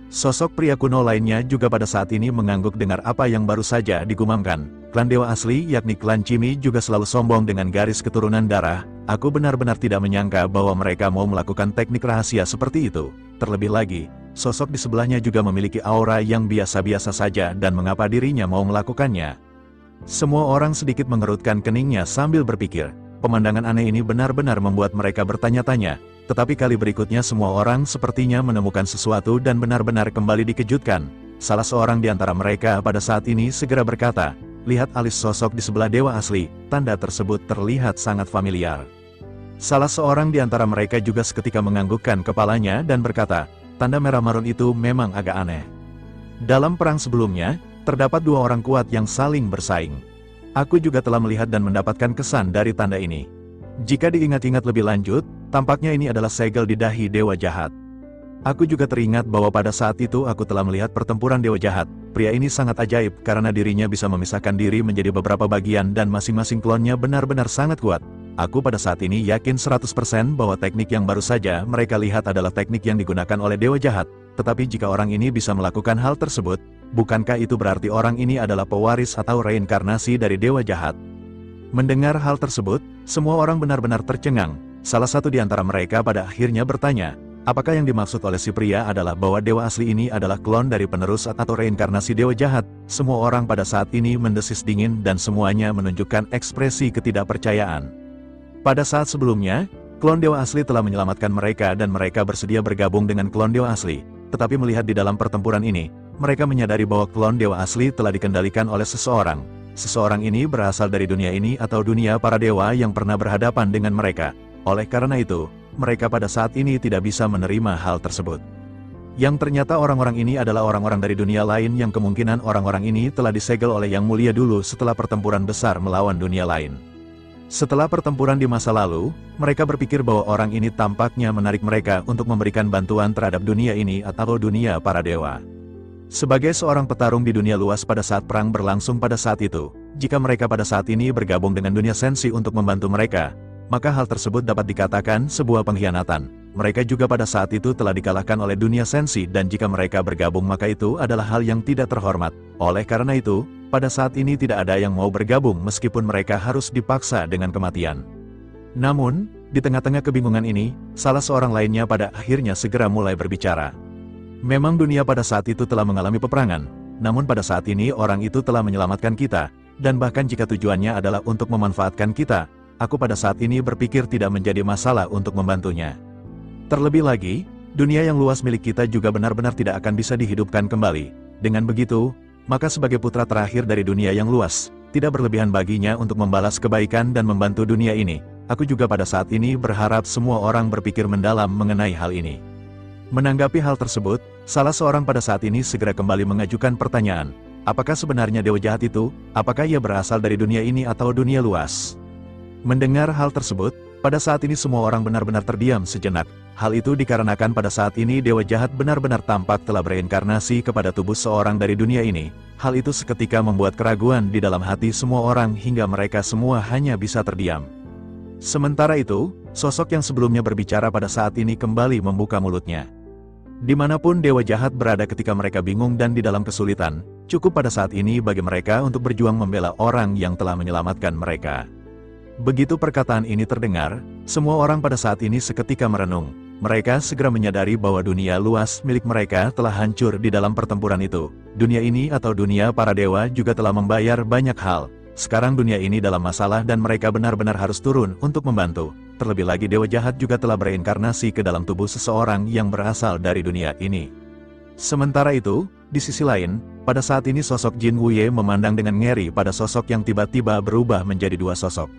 Sosok pria kuno lainnya juga pada saat ini mengangguk dengar apa yang baru saja digumamkan. Klan dewa asli yakni klan Cimi juga selalu sombong dengan garis keturunan darah. Aku benar-benar tidak menyangka bahwa mereka mau melakukan teknik rahasia seperti itu. Terlebih lagi, sosok di sebelahnya juga memiliki aura yang biasa-biasa saja dan mengapa dirinya mau melakukannya. Semua orang sedikit mengerutkan keningnya sambil berpikir. Pemandangan aneh ini benar-benar membuat mereka bertanya-tanya. Tetapi kali berikutnya semua orang sepertinya menemukan sesuatu dan benar-benar kembali dikejutkan. Salah seorang di antara mereka pada saat ini segera berkata, "Lihat alis sosok di sebelah dewa asli, tanda tersebut terlihat sangat familiar." Salah seorang di antara mereka juga seketika menganggukkan kepalanya dan berkata, "Tanda merah marun itu memang agak aneh. Dalam perang sebelumnya, terdapat 2 orang kuat yang saling bersaing. Aku juga telah melihat dan mendapatkan kesan dari tanda ini. Jika diingat-ingat lebih lanjut, tampaknya ini adalah segel di dahi Dewa Jahat. Aku juga teringat bahwa pada saat itu aku telah melihat pertempuran Dewa Jahat. Pria ini sangat ajaib karena dirinya bisa memisahkan diri menjadi beberapa bagian dan masing-masing klonnya benar-benar sangat kuat. Aku pada saat ini yakin 100% bahwa teknik yang baru saja mereka lihat adalah teknik yang digunakan oleh Dewa Jahat. Tetapi jika orang ini bisa melakukan hal tersebut, bukankah itu berarti orang ini adalah pewaris atau reinkarnasi dari Dewa Jahat?" Mendengar hal tersebut, semua orang benar-benar tercengang. Salah satu di antara mereka pada akhirnya bertanya, apakah yang dimaksud oleh si pria adalah bahwa dewa asli ini adalah klon dari penerus atau reinkarnasi dewa jahat? Semua orang pada saat ini mendesis dingin dan semuanya menunjukkan ekspresi ketidakpercayaan. Pada saat sebelumnya, klon dewa asli telah menyelamatkan mereka dan mereka bersedia bergabung dengan klon dewa asli. Tetapi melihat di dalam pertempuran ini, mereka menyadari bahwa klon dewa asli telah dikendalikan oleh seseorang. Seseorang ini berasal dari dunia ini atau dunia para dewa yang pernah berhadapan dengan mereka. Oleh karena itu, mereka pada saat ini tidak bisa menerima hal tersebut. Yang ternyata orang-orang ini adalah orang-orang dari dunia lain yang kemungkinan orang-orang ini telah disegel oleh Yang Mulia dulu setelah pertempuran besar melawan dunia lain. Setelah pertempuran di masa lalu, mereka berpikir bahwa orang ini tampaknya menarik mereka untuk memberikan bantuan terhadap dunia ini atau dunia para dewa. Sebagai seorang petarung di dunia luas pada saat perang berlangsung pada saat itu, jika mereka pada saat ini bergabung dengan dunia sensi untuk membantu mereka, maka hal tersebut dapat dikatakan sebuah pengkhianatan. Mereka juga pada saat itu telah dikalahkan oleh dunia sensi dan jika mereka bergabung maka itu adalah hal yang tidak terhormat. Oleh karena itu, pada saat ini tidak ada yang mau bergabung meskipun mereka harus dipaksa dengan kematian. Namun, di tengah-tengah kebingungan ini, salah seorang lainnya pada akhirnya segera mulai berbicara. Memang dunia pada saat itu telah mengalami peperangan, namun pada saat ini orang itu telah menyelamatkan kita, dan bahkan jika tujuannya adalah untuk memanfaatkan kita, aku pada saat ini berpikir tidak menjadi masalah untuk membantunya. Terlebih lagi, dunia yang luas milik kita juga benar-benar tidak akan bisa dihidupkan kembali. Dengan begitu, maka sebagai putra terakhir dari dunia yang luas, tidak berlebihan baginya untuk membalas kebaikan dan membantu dunia ini. Aku juga pada saat ini berharap semua orang berpikir mendalam mengenai hal ini. Menanggapi hal tersebut, salah seorang pada saat ini segera kembali mengajukan pertanyaan, apakah sebenarnya dewa jahat itu, apakah ia berasal dari dunia ini atau dunia luas? Mendengar hal tersebut, pada saat ini semua orang benar-benar terdiam sejenak. Hal itu dikarenakan pada saat ini dewa jahat benar-benar tampak telah bereinkarnasi kepada tubuh seorang dari dunia ini. Hal itu seketika membuat keraguan di dalam hati semua orang hingga mereka semua hanya bisa terdiam. Sementara itu, sosok yang sebelumnya berbicara pada saat ini kembali membuka mulutnya. Dimanapun dewa jahat berada ketika mereka bingung dan di dalam kesulitan, cukup pada saat ini bagi mereka untuk berjuang membela orang yang telah menyelamatkan mereka. Begitu perkataan ini terdengar, semua orang pada saat ini seketika merenung. Mereka segera menyadari bahwa dunia luas milik mereka telah hancur di dalam pertempuran itu. Dunia ini atau dunia para dewa juga telah membayar banyak hal. Sekarang dunia ini dalam masalah dan mereka benar-benar harus turun untuk membantu. Terlebih lagi dewa jahat juga telah bereinkarnasi ke dalam tubuh seseorang yang berasal dari dunia ini. Sementara itu, di sisi lain, pada saat ini sosok Jin Wuye memandang dengan ngeri pada sosok yang tiba-tiba berubah menjadi dua sosok.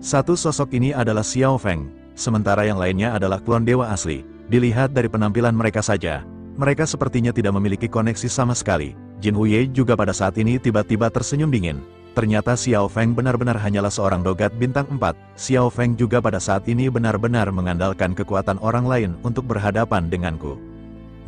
Satu sosok ini adalah Xiao Feng, sementara yang lainnya adalah klon dewa asli. Dilihat dari penampilan mereka saja, mereka sepertinya tidak memiliki koneksi sama sekali. Jin Wuye juga pada saat ini tiba-tiba tersenyum dingin. Ternyata Xiao Feng benar-benar hanyalah seorang dogat bintang 4. Xiao Feng juga pada saat ini benar-benar mengandalkan kekuatan orang lain untuk berhadapan denganku.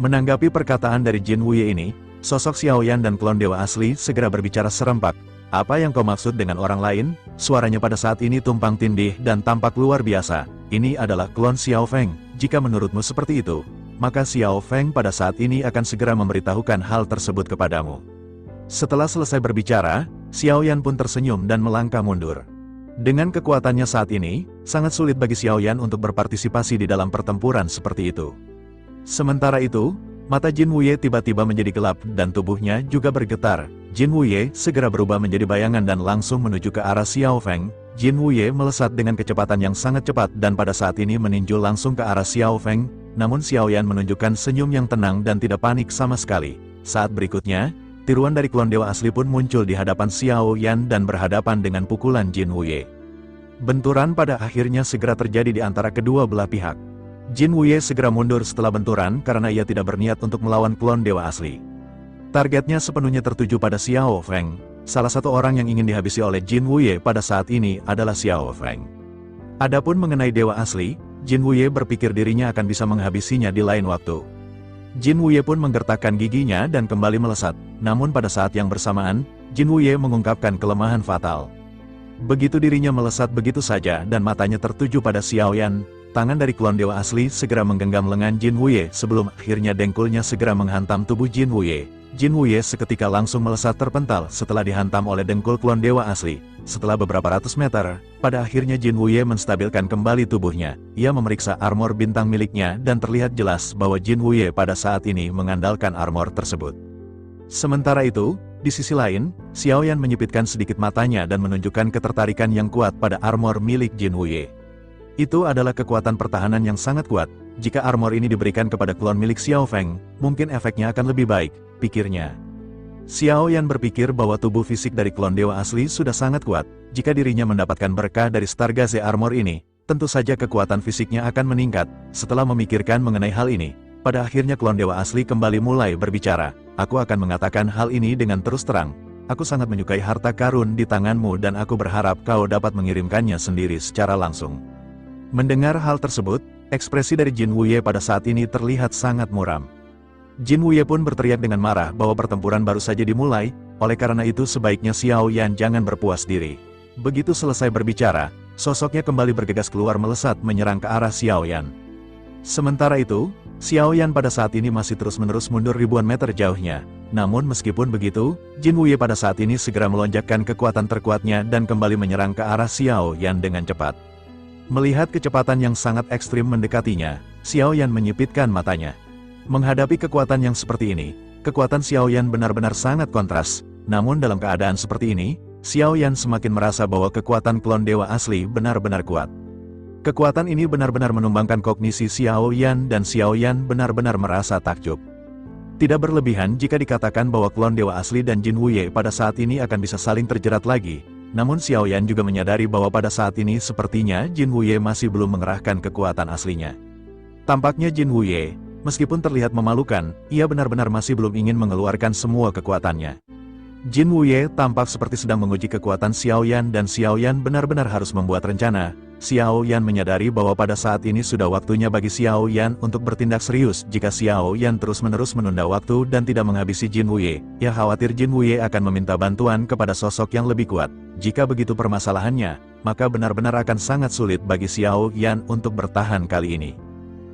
Menanggapi perkataan dari Jin Wuye ini, sosok Xiao Yan dan klon dewa asli segera berbicara serempak. Apa yang kau maksud dengan orang lain? Suaranya pada saat ini tumpang tindih dan tampak luar biasa. Ini adalah klon Xiao Feng. Jika menurutmu seperti itu, maka Xiao Feng pada saat ini akan segera memberitahukan hal tersebut kepadamu. Setelah selesai berbicara, Xiao Yan pun tersenyum dan melangkah mundur. Dengan kekuatannya saat ini, sangat sulit bagi Xiao Yan untuk berpartisipasi di dalam pertempuran seperti itu. Sementara itu, mata Jin Wuye tiba-tiba menjadi gelap dan tubuhnya juga bergetar. Jin Wuye segera berubah menjadi bayangan dan langsung menuju ke arah Xiao Feng. Jin Wuye melesat dengan kecepatan yang sangat cepat dan pada saat ini meninju langsung ke arah Xiao Feng. Namun Xiao Yan menunjukkan senyum yang tenang dan tidak panik sama sekali. Saat berikutnya, tiruan dari klon dewa asli pun muncul di hadapan Xiao Yan dan berhadapan dengan pukulan Jin Wuye. Benturan pada akhirnya segera terjadi di antara kedua belah pihak. Jin Wuye segera mundur setelah benturan karena ia tidak berniat untuk melawan klon dewa asli. Targetnya sepenuhnya tertuju pada Xiao Feng. Salah satu orang yang ingin dihabisi oleh Jin Wuye pada saat ini adalah Xiao Feng. Adapun mengenai dewa asli, Jin Wuye berpikir dirinya akan bisa menghabisinya di lain waktu. Jin Wuye pun menggertakkan giginya dan kembali melesat. Namun pada saat yang bersamaan, Jin Wuye mengungkapkan kelemahan fatal. Begitu dirinya melesat begitu saja dan matanya tertuju pada Xiao Yan, tangan dari klon dewa asli segera menggenggam lengan Jin Wuye sebelum akhirnya dengkulnya segera menghantam tubuh Jin Wuye. Jin Wuye seketika langsung melesat terpental setelah dihantam oleh dengkul klon dewa asli. Setelah beberapa ratus meter, pada akhirnya Jin Wuye menstabilkan kembali tubuhnya. Ia memeriksa armor bintang miliknya dan terlihat jelas bahwa Jin Wuye pada saat ini mengandalkan armor tersebut. Sementara itu, di sisi lain, Xiaoyan menyipitkan sedikit matanya dan menunjukkan ketertarikan yang kuat pada armor milik Jin Wuye. Itu adalah kekuatan pertahanan yang sangat kuat. Jika armor ini diberikan kepada klon milik Xiao Feng, mungkin efeknya akan lebih baik, pikirnya. Xiaoyan berpikir bahwa tubuh fisik dari klon dewa asli sudah sangat kuat. Jika dirinya mendapatkan berkah dari Stargaze Armor ini, tentu saja kekuatan fisiknya akan meningkat. Setelah memikirkan mengenai hal ini, pada akhirnya klon dewa asli kembali mulai berbicara. Aku akan mengatakan hal ini dengan terus terang. Aku sangat menyukai harta karun di tanganmu dan aku berharap kau dapat mengirimkannya sendiri secara langsung. Mendengar hal tersebut, ekspresi dari Jin Wuye pada saat ini terlihat sangat muram. Jin Wuye pun berteriak dengan marah bahwa pertempuran baru saja dimulai, oleh karena itu sebaiknya Xiaoyan jangan berpuas diri. Begitu selesai berbicara, sosoknya kembali bergegas keluar melesat menyerang ke arah Xiaoyan. Sementara itu, Xiaoyan pada saat ini masih terus-menerus mundur ribuan meter jauhnya. Namun meskipun begitu, Jin Wuye pada saat ini segera melonjakkan kekuatan terkuatnya dan kembali menyerang ke arah Xiaoyan dengan cepat. Melihat kecepatan yang sangat ekstrim mendekatinya, Xiaoyan menyipitkan matanya. Menghadapi kekuatan yang seperti ini, kekuatan Xiaoyan benar-benar sangat kontras. Namun dalam keadaan seperti ini, Xiaoyan semakin merasa bahwa kekuatan klon dewa asli benar-benar kuat. Kekuatan ini benar-benar menumbangkan kognisi Xiaoyan dan Xiaoyan benar-benar merasa takjub. Tidak berlebihan jika dikatakan bahwa klon dewa asli dan Jin Wuye pada saat ini akan bisa saling terjerat lagi. Namun Xiaoyan juga menyadari bahwa pada saat ini sepertinya Jin Wuye masih belum mengerahkan kekuatan aslinya. Tampaknya Jin Wuye, meskipun terlihat memalukan, ia benar-benar masih belum ingin mengeluarkan semua kekuatannya. Jin Wuye tampak seperti sedang menguji kekuatan Xiaoyan dan Xiaoyan benar-benar harus membuat rencana. Xiaoyan menyadari bahwa pada saat ini sudah waktunya bagi Xiaoyan untuk bertindak serius. Jika Xiaoyan terus-menerus menunda waktu dan tidak menghabisi Jin Wuye, ia khawatir Jin Wuye akan meminta bantuan kepada sosok yang lebih kuat. Jika begitu permasalahannya, maka benar-benar akan sangat sulit bagi Xiaoyan untuk bertahan kali ini.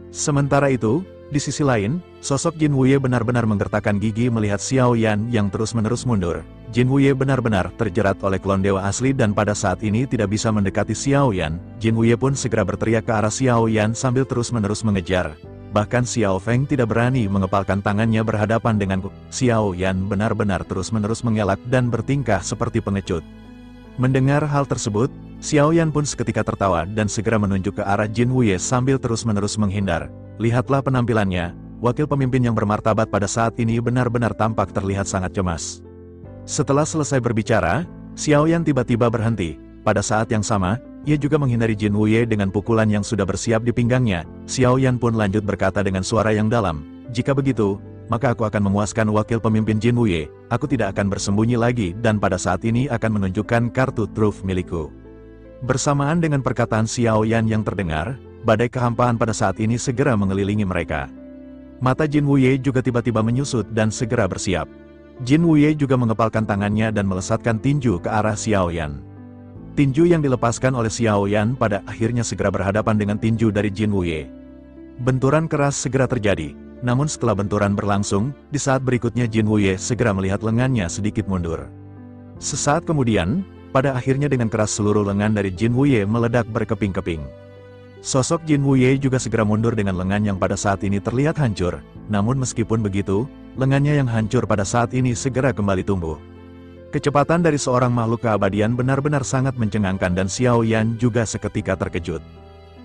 Sementara itu, di sisi lain, sosok Jin Wuye benar-benar menggertakkan gigi melihat Xiaoyan yang terus-menerus mundur. Jin Wuye benar-benar terjerat oleh klon dewa asli dan pada saat ini tidak bisa mendekati Xiaoyan. Jin Wuye pun segera berteriak ke arah Xiaoyan sambil terus-menerus mengejar. Bahkan Xiao Feng tidak berani mengepalkan tangannya berhadapan denganku. Xiaoyan benar-benar terus-menerus mengelak dan bertingkah seperti pengecut. Mendengar hal tersebut, Xiaoyan pun seketika tertawa dan segera menunjuk ke arah Jin Wuye sambil terus-menerus menghindar. Lihatlah penampilannya, wakil pemimpin yang bermartabat pada saat ini benar-benar tampak terlihat sangat cemas. Setelah selesai berbicara, Xiaoyan tiba-tiba berhenti. Pada saat yang sama, ia juga menghindari Jin Wuye dengan pukulan yang sudah bersiap di pinggangnya. Xiaoyan pun lanjut berkata dengan suara yang dalam, "Jika begitu, maka aku akan memuaskan wakil pemimpin Jin Wuye. Aku tidak akan bersembunyi lagi dan pada saat ini akan menunjukkan kartu truf milikku." Bersamaan dengan perkataan Xiaoyan yang terdengar, badai kehampaan pada saat ini segera mengelilingi mereka. Mata Jin Wuye juga tiba-tiba menyusut dan segera bersiap. Jin Wuye juga mengepalkan tangannya dan melesatkan tinju ke arah Xiaoyan. Tinju yang dilepaskan oleh Xiaoyan pada akhirnya segera berhadapan dengan tinju dari Jin Wuye. Benturan keras segera terjadi, namun setelah benturan berlangsung, di saat berikutnya Jin Wuye segera melihat lengannya sedikit mundur. Sesaat kemudian, pada akhirnya dengan keras seluruh lengan dari Jin Wuye meledak berkeping-keping. Sosok Jin Wuye juga segera mundur dengan lengan yang pada saat ini terlihat hancur, namun meskipun begitu, lengannya yang hancur pada saat ini segera kembali tumbuh. Kecepatan dari seorang makhluk keabadian benar-benar sangat mencengangkan dan Xiaoyan juga seketika terkejut.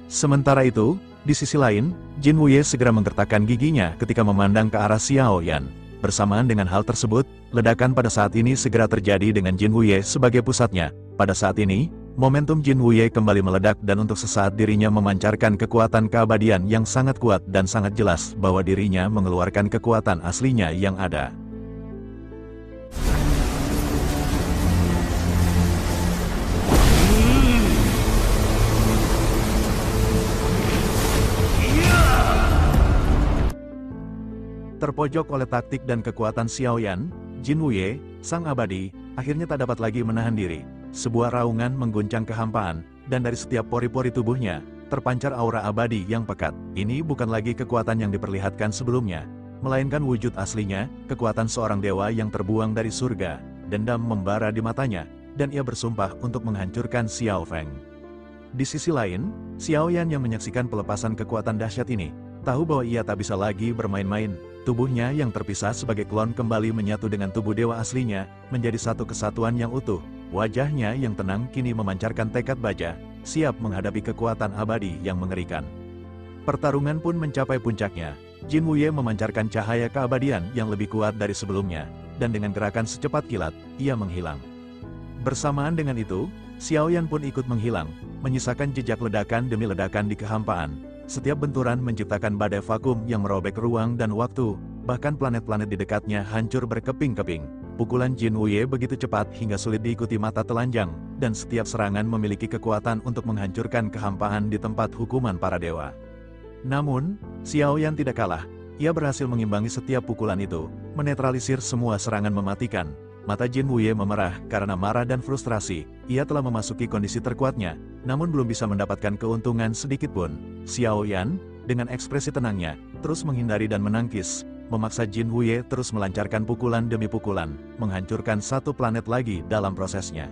Sementara itu, di sisi lain, Jin Wuye segera menggertakkan giginya ketika memandang ke arah Xiaoyan. Bersamaan dengan hal tersebut, ledakan pada saat ini segera terjadi dengan Jin Wuye sebagai pusatnya. Pada saat ini, momentum Jin Wuye kembali meledak dan untuk sesaat dirinya memancarkan kekuatan keabadian yang sangat kuat dan sangat jelas bahwa dirinya mengeluarkan kekuatan aslinya yang ada. Terpojok oleh taktik dan kekuatan Xiaoyan, Jin Wuye, sang abadi, akhirnya tak dapat lagi menahan diri. Sebuah raungan mengguncang kehampaan, dan dari setiap pori-pori tubuhnya, terpancar aura abadi yang pekat. Ini bukan lagi kekuatan yang diperlihatkan sebelumnya. melainkan wujud aslinya, kekuatan seorang dewa yang terbuang dari surga. Dendam membara di matanya, dan ia bersumpah untuk menghancurkan Xiao Feng. Di sisi lain, Xiao Yan yang menyaksikan pelepasan kekuatan dahsyat ini, tahu bahwa ia tak bisa lagi bermain-main. Tubuhnya yang terpisah sebagai klon kembali menyatu dengan tubuh dewa aslinya, menjadi satu kesatuan yang utuh. Wajahnya yang tenang kini memancarkan tekad baja, siap menghadapi kekuatan abadi yang mengerikan. Pertarungan pun mencapai puncaknya. Jin Wuye memancarkan cahaya keabadian yang lebih kuat dari sebelumnya, dan dengan gerakan secepat kilat, ia menghilang. Bersamaan dengan itu, Xiao Yan pun ikut menghilang, menyisakan jejak ledakan demi ledakan di kehampaan. Setiap benturan menciptakan badai vakum yang merobek ruang dan waktu, bahkan planet-planet di dekatnya hancur berkeping-keping. Pukulan Jin Wuye begitu cepat hingga sulit diikuti mata telanjang, dan setiap serangan memiliki kekuatan untuk menghancurkan kehampaan di tempat hukuman para dewa. Namun, Xiao Yan tidak kalah. Ia berhasil mengimbangi setiap pukulan itu, menetralisir semua serangan mematikan. Mata Jin Wuye memerah karena marah dan frustrasi. Ia telah memasuki kondisi terkuatnya, namun belum bisa mendapatkan keuntungan sedikit pun. Xiao Yan, dengan ekspresi tenangnya, terus menghindari dan menangkis, memaksa Jin Wuye terus melancarkan pukulan demi pukulan, menghancurkan satu planet lagi dalam prosesnya.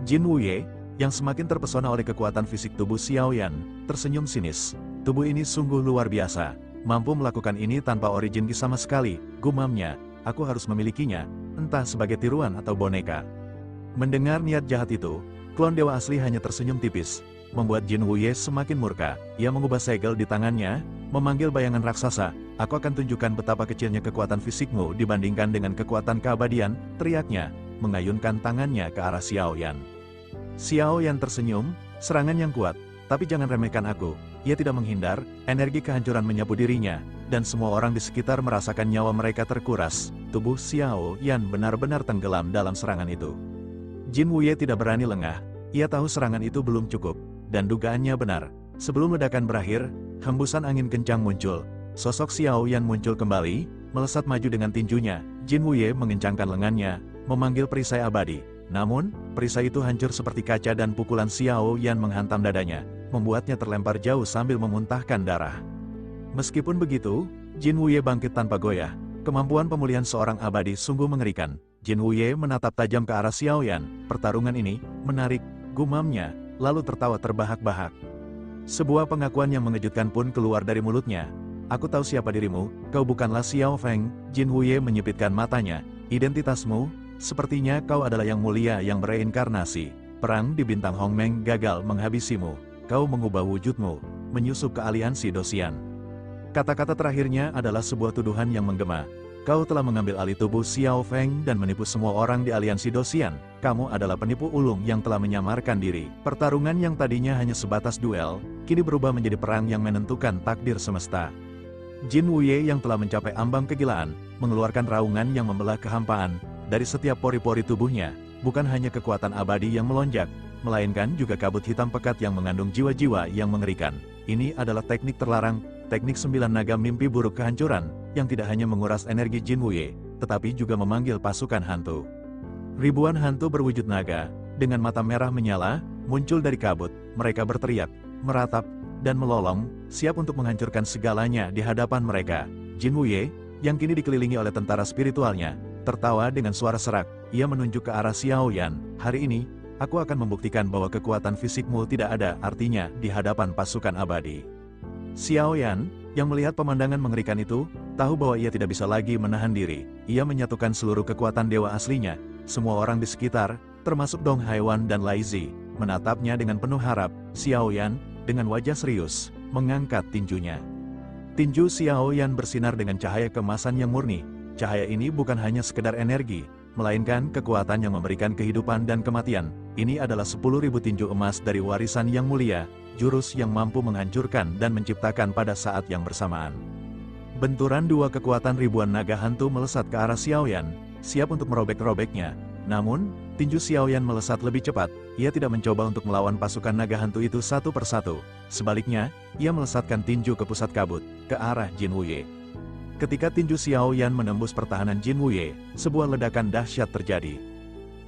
Jin Wuye, yang semakin terpesona oleh kekuatan fisik tubuh Xiao Yan, tersenyum sinis. Tubuh ini sungguh luar biasa. Mampu melakukan ini tanpa origin sama sekali, gumamnya. Aku harus memilikinya, entah sebagai tiruan atau boneka. Mendengar niat jahat itu, klon dewa asli hanya tersenyum tipis, membuat Jin Wuye semakin murka. Ia mengubah segel di tangannya, memanggil bayangan raksasa. Aku akan tunjukkan betapa kecilnya kekuatan fisikmu dibandingkan dengan kekuatan keabadian, teriaknya, mengayunkan tangannya ke arah Xiao Yan. Xiao Yan tersenyum, serangan yang kuat, tapi jangan remehkan aku. Ia tidak menghindar, energi kehancuran menyapu dirinya, dan semua orang di sekitar merasakan nyawa mereka terkuras. Tubuh Xiao Yan benar-benar tenggelam dalam serangan itu. Jin Wuye tidak berani lengah, ia tahu serangan itu belum cukup, dan dugaannya benar. Sebelum ledakan berakhir, hembusan angin kencang muncul. Sosok Xiao Yan muncul kembali, melesat maju dengan tinjunya. Jin Wuye mengencangkan lengannya, memanggil perisai abadi. Namun, perisai itu hancur seperti kaca dan pukulan Xiao Yan menghantam dadanya, membuatnya terlempar jauh sambil memuntahkan darah. Meskipun begitu, Jin Wuye bangkit tanpa goyah. Kemampuan pemulihan seorang abadi sungguh mengerikan. Jin Wuye menatap tajam ke arah Xiao Yan. Pertarungan ini menarik, gumamnya, lalu tertawa terbahak-bahak. Sebuah pengakuan yang mengejutkan pun keluar dari mulutnya. Aku tahu siapa dirimu, kau bukanlah Xiao Feng. Jin Wuye menyipitkan matanya. Identitasmu, sepertinya kau adalah yang mulia yang bereinkarnasi. Perang di bintang Hongmeng gagal menghabisimu. Kau mengubah wujudmu, menyusup ke aliansi Dosian. Kata-kata terakhirnya adalah sebuah tuduhan yang menggema. Kau telah mengambil alih tubuh Xiao Feng dan menipu semua orang di aliansi Dosian. Kamu adalah penipu ulung yang telah menyamarkan diri. Pertarungan yang tadinya hanya sebatas duel, kini berubah menjadi perang yang menentukan takdir semesta. Jin Wuye yang telah mencapai ambang kegilaan, mengeluarkan raungan yang membelah kehampaan. Dari setiap pori-pori tubuhnya, bukan hanya kekuatan abadi yang melonjak, melainkan juga kabut hitam pekat yang mengandung jiwa-jiwa yang mengerikan. Ini adalah teknik terlarang, teknik 9 naga mimpi buruk kehancuran, yang tidak hanya menguras energi Jin Wuye, tetapi juga memanggil pasukan hantu. Ribuan hantu berwujud naga, dengan mata merah menyala, muncul dari kabut. Mereka berteriak, meratap, dan melolong, siap untuk menghancurkan segalanya di hadapan mereka. Jin Wuye, yang kini dikelilingi oleh tentara spiritualnya, tertawa dengan suara serak. Ia menunjuk ke arah Xiao Yan. Hari ini, aku akan membuktikan bahwa kekuatan fisikmu tidak ada artinya di hadapan pasukan abadi. Xiao Yan, yang melihat pemandangan mengerikan itu, tahu bahwa ia tidak bisa lagi menahan diri. Ia menyatukan seluruh kekuatan dewa aslinya. Semua orang di sekitar, termasuk Dong Haiwan dan Lai Zi, menatapnya dengan penuh harap. Xiao Yan, dengan wajah serius, mengangkat tinjunya. Tinju Xiao Yan bersinar dengan cahaya keemasan yang murni. Cahaya ini bukan hanya sekedar energi, melainkan kekuatan yang memberikan kehidupan dan kematian. Ini adalah 10.000 tinju emas dari warisan yang mulia, jurus yang mampu menghancurkan dan menciptakan pada saat yang bersamaan. Benturan dua kekuatan ribuan naga hantu melesat ke arah Xiao Yan, siap untuk merobek-robeknya. Namun, tinju Xiao Yan melesat lebih cepat. Ia tidak mencoba untuk melawan pasukan naga hantu itu satu persatu. Sebaliknya, ia melesatkan tinju ke pusat kabut, ke arah Jin Wuye. Ketika tinju Xiao Yan menembus pertahanan Jin Wuye, sebuah ledakan dahsyat terjadi.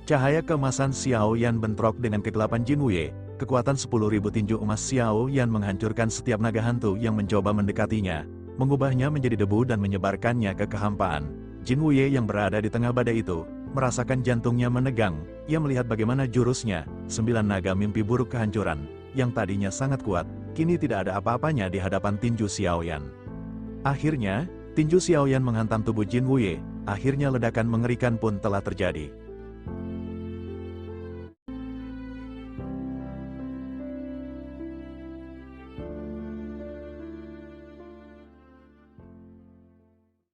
Cahaya keemasan Xiao Yan bentrok dengan kegelapan Jin Wuye. Kekuatan 10.000 tinju emas Xiao Yan menghancurkan setiap naga hantu yang mencoba mendekatinya, mengubahnya menjadi debu dan menyebarkannya ke kehampaan. Jin Wuye yang berada di tengah badai itu, merasakan jantungnya menegang. Ia melihat bagaimana jurusnya, 9 naga mimpi buruk kehancuran, yang tadinya sangat kuat, kini tidak ada apa-apanya di hadapan tinju Xiaoyan. Akhirnya, tinju Xiaoyan menghantam tubuh Jin Wuye. Akhirnya ledakan mengerikan pun telah terjadi.